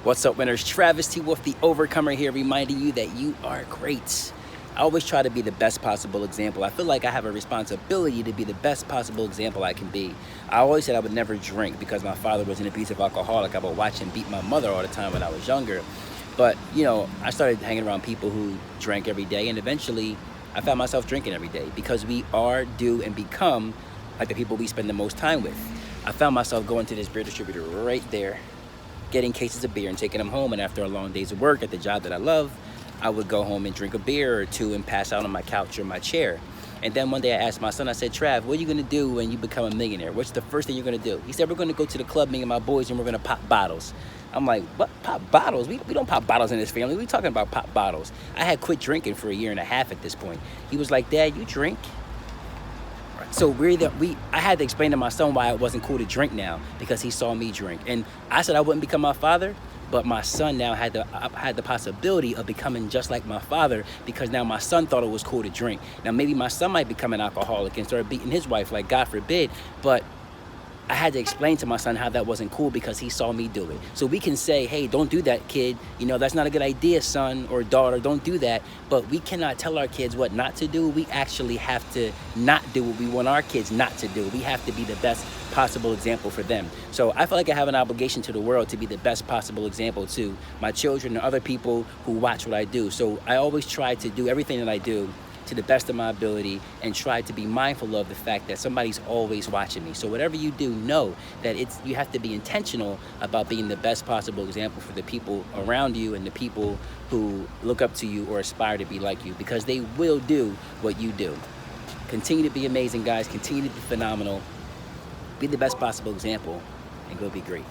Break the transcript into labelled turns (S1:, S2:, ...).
S1: What's up, winners? Travis T. Wolf, the Overcomer here, reminding you that you are great. I always try to be the best possible example. I feel like I have a responsibility to be the best possible example I can be. I always said I would never drink because my father was an abusive alcoholic. I would watch him beat my mother all the time when I was younger. But, I started hanging around people who drank every day, and eventually I found myself drinking every day because we are, do, and become like the people we spend the most time with. I found myself going to this beer distributor right there, getting cases of beer and taking them home, and after a long day's of work at the job that I love, I would go home and drink a beer or two and pass out on my couch or my chair. And then one day I asked my son, I said, Trav, what are you gonna do when you become a millionaire? What's the first thing you're gonna do? He said, we're gonna go to the club, me and my boys, and we're gonna pop bottles. I'm like, what, pop bottles? We don't pop bottles in this family. We talking about pop bottles. I had quit drinking for 1.5 years at this point. He was like, Dad, you drink? So I had to explain to my son why it wasn't cool to drink now, because he saw me drink. And I said I wouldn't become my father, but my son now had the possibility of becoming just like my father, because now my son thought it was cool to drink. Now maybe my son might become an alcoholic and start beating his wife, like God forbid, but I had to explain to my son how that wasn't cool because he saw me do it. So we can say, hey, don't do that, kid. That's not a good idea, son or daughter. Don't do that. But we cannot tell our kids what not to do. We actually have to not do what we want our kids not to do. We have to be the best possible example for them. So I feel like I have an obligation to the world to be the best possible example to my children and other people who watch what I do. So I always try to do everything that I do to the best of my ability and try to be mindful of the fact that somebody's always watching me. So whatever you do, know that you have to be intentional about being the best possible example for the people around you and the people who look up to you or aspire to be like you, because they will do what you do. Continue to be amazing, guys. Continue to be phenomenal. Be the best possible example and go be great.